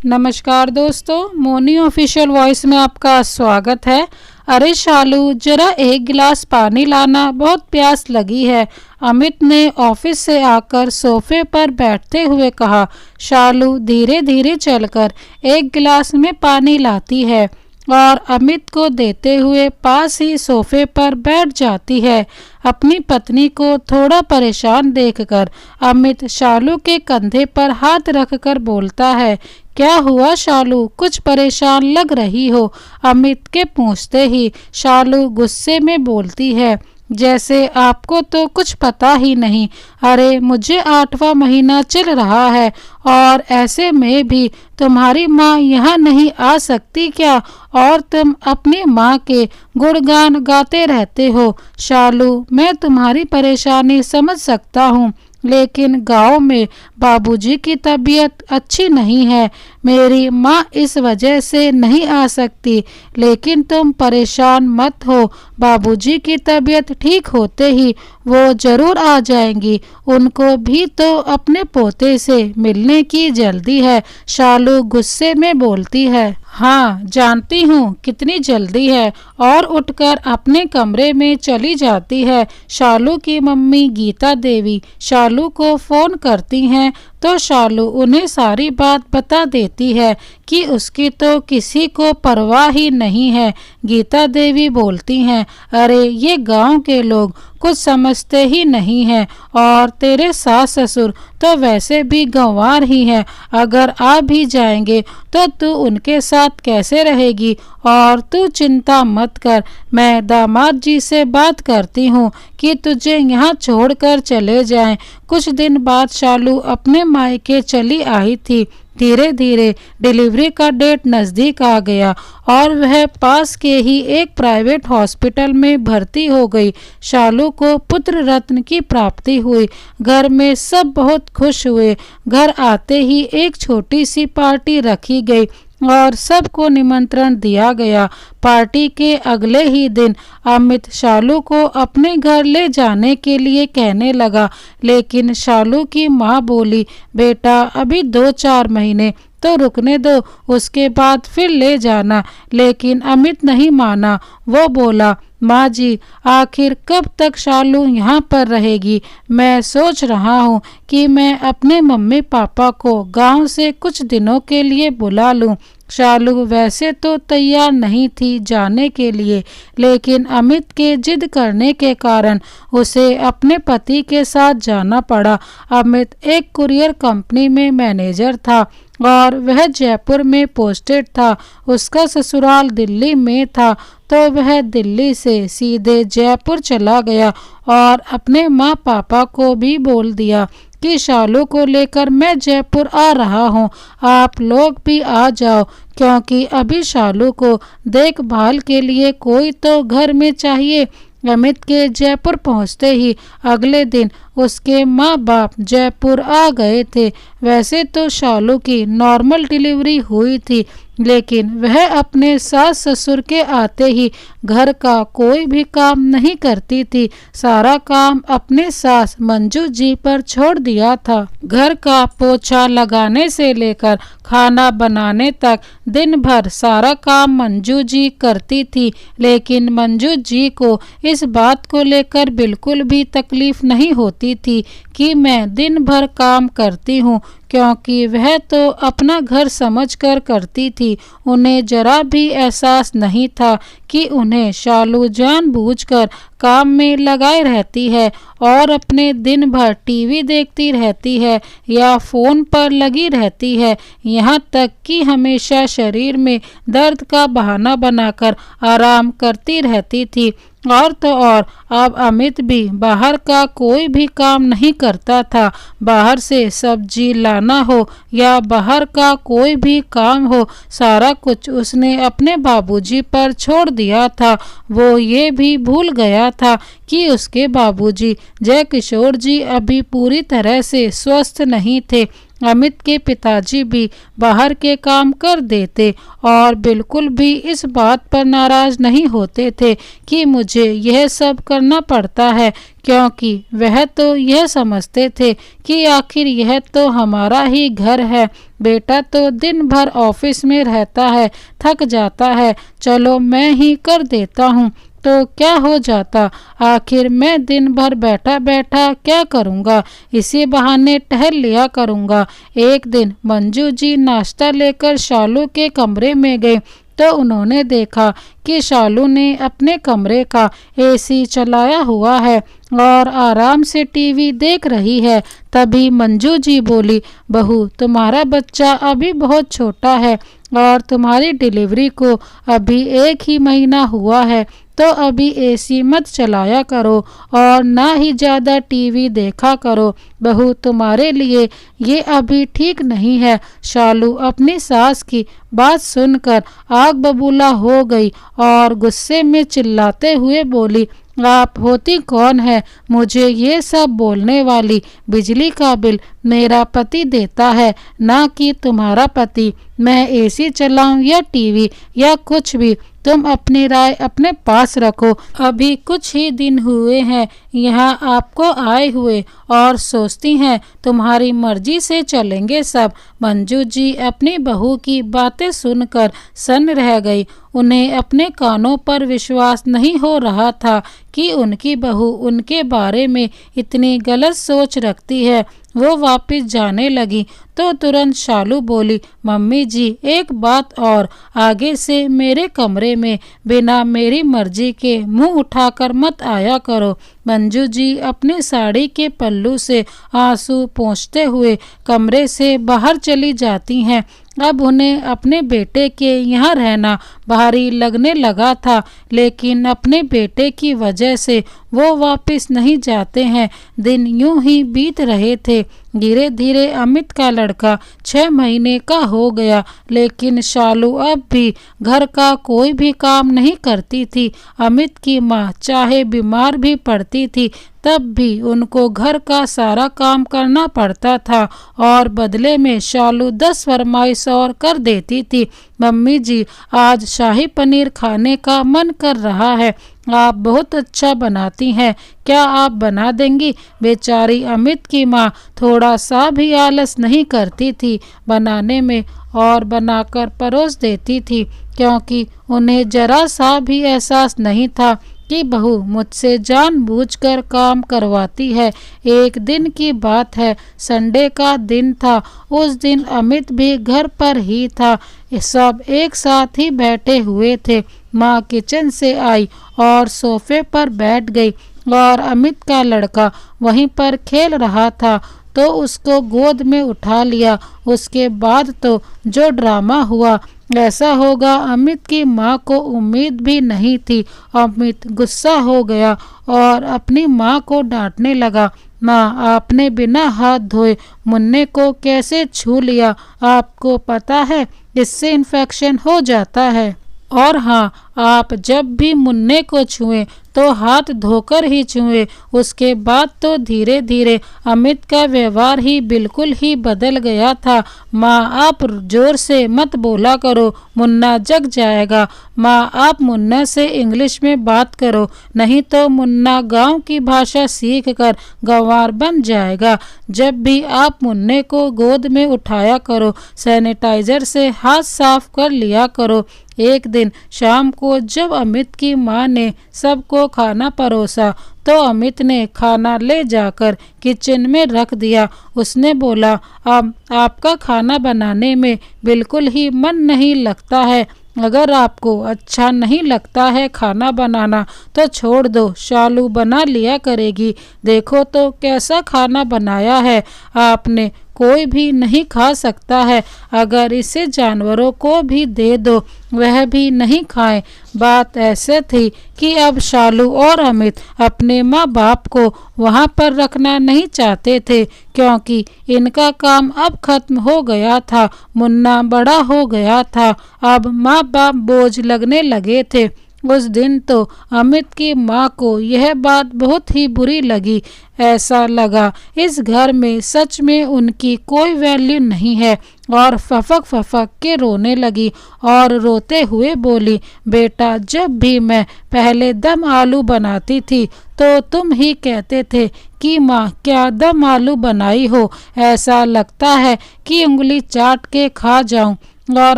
नमस्कार दोस्तों, Moni official voice में आपका स्वागत है। अरे शालू, जरा एक गिलास पानी लाना, बहुत प्यास लगी है। अमित ने ऑफिस से आकर सोफे पर बैठते हुए कहा। शालू धीरे धीरे चलकर एक गिलास में पानी लाती है और अमित को देते हुए पास ही सोफे पर बैठ जाती है। अपनी पत्नी को थोड़ा परेशान देखकर अमित शालू के कंधे पर हाथ रखकर बोलता है, क्या हुआ शालू, कुछ परेशान लग रही हो? अमित के पूछते ही शालू गुस्से में बोलती है, जैसे आपको तो कुछ पता ही नहीं। अरे मुझे 8वां महीना चल रहा है और ऐसे में भी तुम्हारी माँ यहाँ नहीं आ सकती क्या? और तुम अपनी माँ के गुणगान गाते रहते हो। शालू, मैं तुम्हारी परेशानी समझ सकता हूँ, लेकिन गांव में बाबूजी की तबीयत अच्छी नहीं है। मेरी माँ इस वजह से नहीं आ सकती, लेकिन तुम परेशान मत हो। बाबूजी की तबीयत ठीक होते ही वो जरूर आ जाएंगी। उनको भी तो अपने पोते से मिलने की जल्दी है। शालू गुस्से में बोलती है, हाँ जानती हूँ कितनी जल्दी है, और उठकर अपने कमरे में चली जाती है। शालू की मम्मी गीता देवी शालू को फोन करती हैं तो शालू उन्हें सारी बात बता देती है कि उसकी तो किसी को परवाह ही नहीं है। गीता देवी बोलती हैं, अरे ये गांव के लोग कुछ समझते ही नहीं हैं, और तेरे सास ससुर तो वैसे भी गंवार ही हैं। अगर आ भी जाएंगे तो तू उनके साथ कैसे रहेगी? और तू चिंता मत कर, मैं दामाद जी से बात करती हूँ कि तुझे यहाँ छोड़कर चले जाएं। कुछ दिन बाद शालू अपने मायके चली आई थी। धीरे धीरे डिलीवरी का डेट नज़दीक आ गया और वह पास के ही एक प्राइवेट हॉस्पिटल में भर्ती हो गई। शालू को पुत्र रत्न की प्राप्ति हुई। घर में सब बहुत खुश हुए। घर आते ही एक छोटी सी पार्टी रखी गई और सबको निमंत्रण दिया गया। पार्टी के अगले ही दिन अमित शालू को अपने घर ले जाने के लिए कहने लगा, लेकिन शालू की माँ बोली, बेटा अभी 2-4 महीने तो रुकने दो, उसके बाद फिर ले जाना। लेकिन अमित नहीं माना। वो बोला, माँ जी आखिर कब तक शालू यहाँ पर रहेगी? मैं सोच रहा हूँ कि मैं अपने मम्मी पापा को गांव से कुछ दिनों के लिए बुला लूँ। शालू वैसे तो तैयार नहीं थी जाने के लिए, लेकिन अमित के जिद करने के कारण उसे अपने पति के साथ जाना पड़ा। अमित एक कुरियर कंपनी में मैनेजर था और वह जयपुर में पोस्टेड था। उसका ससुराल दिल्ली में था, तो वह दिल्ली से सीधे जयपुर चला गया और अपने माँ पापा को भी बोल दिया कि शालू को लेकर मैं जयपुर आ रहा हूँ, आप लोग भी आ जाओ, क्योंकि अभी शालू को देखभाल के लिए कोई तो घर में चाहिए। अमित के जयपुर पहुंचते ही अगले दिन उसके माँ बाप जयपुर आ गए थे। वैसे तो शालू की नॉर्मल डिलीवरी हुई थी, लेकिन वह अपने सास ससुर के आते ही घर का कोई भी काम नहीं करती थी। सारा काम अपने सास मंजू जी पर छोड़ दिया था। घर का पोछा लगाने से लेकर खाना बनाने तक दिन भर सारा काम मंजू जी करती थी, लेकिन मंजू जी को इस बात को लेकर बिल्कुल भी तकलीफ नहीं होती थी कि मैं दिन भर काम करती हूँ, क्योंकि वह तो अपना घर समझकर करती थी। उन्हें जरा भी एहसास नहीं था कि उन्हें शालू जानबूझकर काम में लगाए रहती है और अपने दिन भर टीवी देखती रहती है या फोन पर लगी रहती है, यहाँ तक कि हमेशा शरीर में दर्द का बहाना बनाकर आराम करती रहती थी। और तो और अब अमित भी बाहर का कोई भी काम नहीं करता था। बाहर से सब्जी लाना हो या बाहर का कोई भी काम हो, सारा कुछ उसने अपने बाबूजी पर छोड़ दिया था। वो ये भी भूल गया था कि उसके बाबूजी जय किशोर जी अभी पूरी तरह से स्वस्थ नहीं थे। अमित के पिताजी भी बाहर के काम कर देते और बिल्कुल भी इस बात पर नाराज नहीं होते थे कि मुझे यह सब करना पड़ता है, क्योंकि वह तो यह समझते थे कि आखिर यह तो हमारा ही घर है। बेटा तो दिन भर ऑफिस में रहता है, थक जाता है, चलो मैं ही कर देता हूँ तो क्या हो जाता, आखिर मैं दिन भर बैठा बैठा क्या करूँगा, इसी बहाने टहल लिया करूँगा। एक दिन मंजू जी नाश्ता लेकर शालू के कमरे में गए तो उन्होंने देखा कि शालू ने अपने कमरे का एसी चलाया हुआ है और आराम से टीवी देख रही है। तभी मंजू जी बोली, बहू तुम्हारा बच्चा अभी बहुत छोटा है और तुम्हारी डिलीवरी को अभी 1 ही महीना हुआ है, तो अभी एसी मत चलाया करो और ना ही ज़्यादा टीवी देखा करो। बहू तुम्हारे लिए ये अभी ठीक नहीं है। शालू अपनी सास की बात सुनकर आग बबूला हो गई और गुस्से में चिल्लाते हुए बोली, आप होती कौन है मुझे ये सब बोलने वाली? बिजली का बिल मेरा पति देता है, ना कि तुम्हारा पति। मैं एसी चलाऊं या टीवी या कुछ भी, तुम अपनी राय अपने पास रखो। अभी कुछ ही दिन हुए हैं यहाँ आपको आए हुए और सोचती हैं तुम्हारी मर्जी से चलेंगे सब। मंजू जी अपनी बहू की बातें सुनकर सन्न रह गई। उन्हें अपने कानों पर विश्वास नहीं हो रहा था कि उनकी बहू उनके बारे में इतनी गलत सोच रखती है। वो वापस जाने लगी तो तुरंत शालू बोली, मम्मी जी एक बात और, आगे से मेरे कमरे में बिना मेरी मर्जी के मुंह उठाकर मत आया करो। मंजू जी अपने साड़ी के पल्लू से आंसू पोंछते हुए कमरे से बाहर चली जाती हैं। अब उन्हें अपने बेटे के यहाँ रहना भारी लगने लगा था, लेकिन अपने बेटे की वजह से वो वापस नहीं जाते हैं। दिन यूं ही बीत रहे थे। धीरे धीरे अमित का लड़का 6 महीने का हो गया, लेकिन शालू अब भी घर का कोई भी काम नहीं करती थी। अमित की माँ चाहे बीमार भी पड़ती थी तब भी उनको घर का सारा काम करना पड़ता था और बदले में शालू 10 फरमाइश और कर देती थी। मम्मी जी आज शाही पनीर खाने का मन कर रहा है, आप बहुत अच्छा बनाती हैं, क्या आप बना देंगी? बेचारी अमित की माँ थोड़ा सा भी आलस नहीं करती थी बनाने में और बनाकर परोस देती थी, क्योंकि उन्हें जरा सा भी एहसास नहीं था कि बहू मुझसे जानबूझकर काम करवाती है। एक दिन की बात है, संडे का दिन था। उस दिन अमित भी घर पर ही था। सब एक साथ ही बैठे हुए थे। माँ किचन से आई और सोफे पर बैठ गई और अमित का लड़का वहीं पर खेल रहा था तो उसको गोद में उठा लिया। उसके बाद तो जो ड्रामा हुआ, ऐसा होगा अमित की माँ को उम्मीद भी नहीं थी। अमित गुस्सा हो गया और अपनी माँ को डांटने लगा, माँ आपने बिना हाथ धोए मुन्ने को कैसे छू लिया? आपको पता है इससे इन्फेक्शन हो जाता है। और हाँ, आप जब भी मुन्ने को छुएं तो हाथ धोकर ही छुएं। उसके बाद तो धीरे धीरे अमित का व्यवहार ही बिल्कुल ही बदल गया था। माँ आप जोर से मत बोला करो, मुन्ना जग जाएगा। माँ आप मुन्ना से इंग्लिश में बात करो, नहीं तो मुन्ना गांव की भाषा सीख कर गंवार बन जाएगा। जब भी आप मुन्ने को गोद में उठाया करो, सैनिटाइजर से हाथ साफ कर लिया करो। एक दिन शाम को जब अमित की माँ ने सबको खाना परोसा तो अमित ने खाना ले जाकर किचन में रख दिया। उसने बोला, अब आपका खाना बनाने में बिल्कुल ही मन नहीं लगता है। अगर आपको अच्छा नहीं लगता है खाना बनाना तो छोड़ दो, शालू बना लिया करेगी। देखो तो कैसा खाना बनाया है आपने, कोई भी नहीं खा सकता है। अगर इसे जानवरों को भी दे दो वह भी नहीं खाएं। बात ऐसे थी कि अब शालू और अमित अपने माँ बाप को वहाँ पर रखना नहीं चाहते थे, क्योंकि इनका काम अब खत्म हो गया था। मुन्ना बड़ा हो गया था, अब माँ बाप बोझ लगने लगे थे। उस दिन तो अमित की माँ को यह बात बहुत ही बुरी लगी। ऐसा लगा इस घर में सच में उनकी कोई वैल्यू नहीं है, और फफक फफक के रोने लगी और रोते हुए बोली, बेटा जब भी मैं पहले दम आलू बनाती थी तो तुम ही कहते थे कि माँ क्या दम आलू बनाई हो, ऐसा लगता है कि उंगली चाट के खा जाऊं, और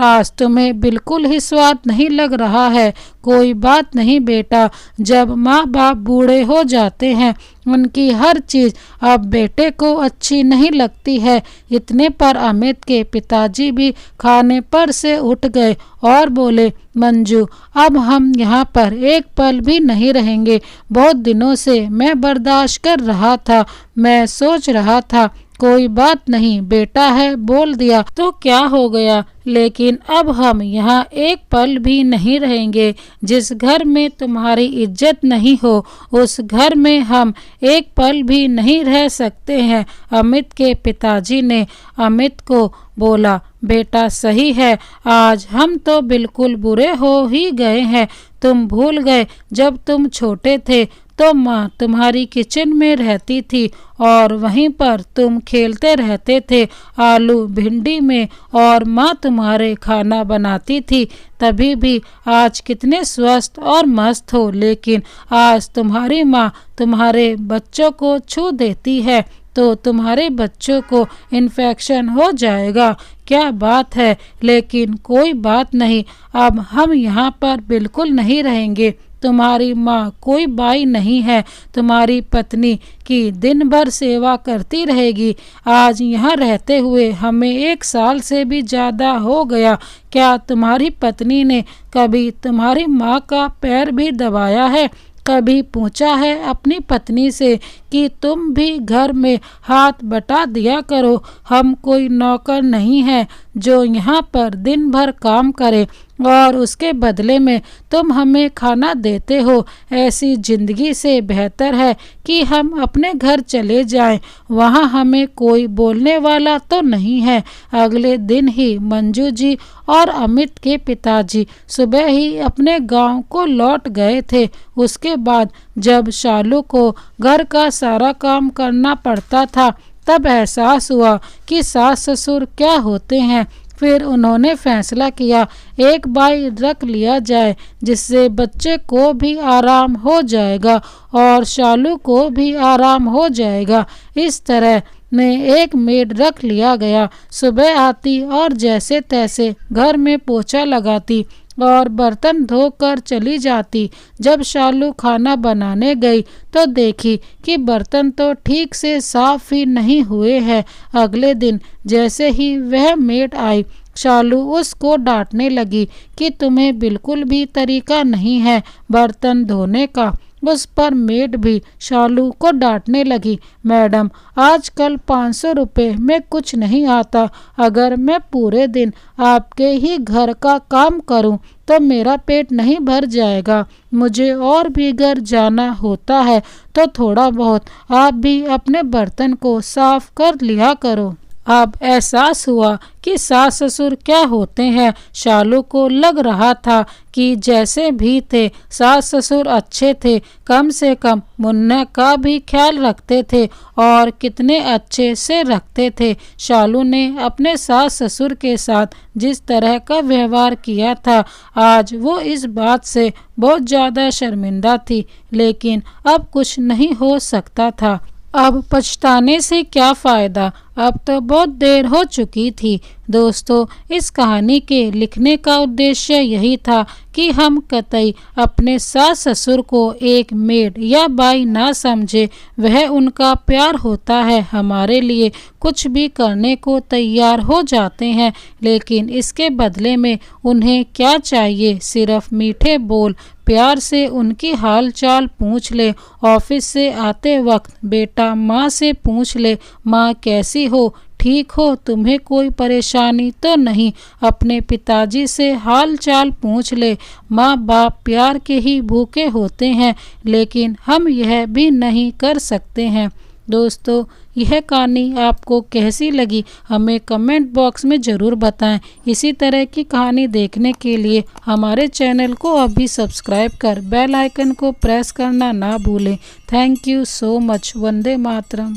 आज तुम्हें बिल्कुल ही स्वाद नहीं लग रहा है। कोई बात नहीं बेटा, जब माँ बाप बूढ़े हो जाते हैं उनकी हर चीज़ अब बेटे को अच्छी नहीं लगती है। इतने पर अमित के पिताजी भी खाने पर से उठ गए और बोले, मंजू अब हम यहाँ पर एक पल भी नहीं रहेंगे। बहुत दिनों से मैं बर्दाश्त कर रहा था, मैं सोच रहा था कोई बात नहीं, बेटा है बोल दिया तो क्या हो गया, लेकिन अब हम यहाँ एक पल भी नहीं रहेंगे। जिस घर में तुम्हारी इज्जत नहीं हो उस घर में हम एक पल भी नहीं रह सकते हैं। अमित के पिताजी ने अमित को बोला, बेटा सही है, आज हम तो बिल्कुल बुरे हो ही गए हैं। तुम भूल गए जब तुम छोटे थे तो माँ तुम्हारी किचन में रहती थी और वहीं पर तुम खेलते रहते थे आलू भिंडी में, और माँ तुम्हारे खाना बनाती थी। तभी भी आज कितने स्वस्थ और मस्त हो, लेकिन आज तुम्हारी माँ तुम्हारे बच्चों को छू देती है तो तुम्हारे बच्चों को इन्फेक्शन हो जाएगा। क्या बात है, लेकिन कोई बात नहीं, अब हम यहाँ पर बिल्कुल नहीं रहेंगे। तुम्हारी माँ कोई बाई नहीं है, तुम्हारी पत्नी की दिन भर सेवा करती रहेगी। आज यहाँ रहते हुए हमें 1 साल से भी ज़्यादा हो गया। क्या तुम्हारी पत्नी ने कभी तुम्हारी माँ का पैर भी दबाया है? कभी पूछा है अपनी पत्नी से कि तुम भी घर में हाथ बटा दिया करो? हम कोई नौकर नहीं है जो यहाँ पर दिन भर काम करे और उसके बदले में तुम हमें खाना देते हो। ऐसी जिंदगी से बेहतर है कि हम अपने घर चले जाएं, वहाँ हमें कोई बोलने वाला तो नहीं है। अगले दिन ही मंजू जी और अमित के पिताजी सुबह ही अपने गांव को लौट गए थे। उसके बाद जब शालू को घर का सारा काम करना पड़ता था तब एहसास हुआ कि सास ससुर क्या होते हैं। फिर उन्होंने फैसला किया एक बाई रख लिया जाए, जिससे बच्चे को भी आराम हो जाएगा और शालू को भी आराम हो जाएगा। इस तरह में एक मेड रख लिया गया। सुबह आती और जैसे तैसे घर में पोछा लगाती और बर्तन धोकर चली जाती। जब शालू खाना बनाने गई तो देखी कि बर्तन तो ठीक से साफ ही नहीं हुए हैं। अगले दिन जैसे ही वह मेड आई, शालू उसको डांटने लगी कि तुम्हें बिल्कुल भी तरीका नहीं है बर्तन धोने का। उस पर मेड भी शालू को डांटने लगी, मैडम आजकल 500 रुपये में कुछ नहीं आता। अगर मैं पूरे दिन आपके ही घर का काम करूं तो मेरा पेट नहीं भर जाएगा। मुझे और भी घर जाना होता है तो थोड़ा बहुत आप भी अपने बर्तन को साफ कर लिया करो। अब एहसास हुआ कि सास ससुर क्या होते हैं। शालू को लग रहा था कि जैसे भी थे सास ससुर अच्छे थे, कम से कम मुन्ना का भी ख्याल रखते थे और कितने अच्छे से रखते थे। शालू ने अपने सास ससुर के साथ जिस तरह का व्यवहार किया था, आज वो इस बात से बहुत ज़्यादा शर्मिंदा थी, लेकिन अब कुछ नहीं हो सकता था। अब पछताने से क्या फ़ायदा, अब तो बहुत देर हो चुकी थी। दोस्तों, इस कहानी के लिखने का उद्देश्य यही था कि हम कतई अपने सास ससुर को एक मेड या बाई ना समझे। वह उनका प्यार होता है, हमारे लिए कुछ भी करने को तैयार हो जाते हैं, लेकिन इसके बदले में उन्हें क्या चाहिए? सिर्फ मीठे बोल, प्यार से उनकी हाल चाल पूछ ले। ऑफिस से आते वक्त बेटा माँ से पूछ ले, माँ कैसी हो, ठीक हो, तुम्हें कोई परेशानी तो नहीं। अपने पिताजी से हाल चाल पूछ ले। माँ बाप प्यार के ही भूखे होते हैं, लेकिन हम यह भी नहीं कर सकते हैं। दोस्तों, यह कहानी आपको कैसी लगी हमें कमेंट बॉक्स में ज़रूर बताएं। इसी तरह की कहानी देखने के लिए हमारे चैनल को अभी सब्सक्राइब कर बेल आइकन को प्रेस करना ना भूलें। Thank you so much. Vande Mataram.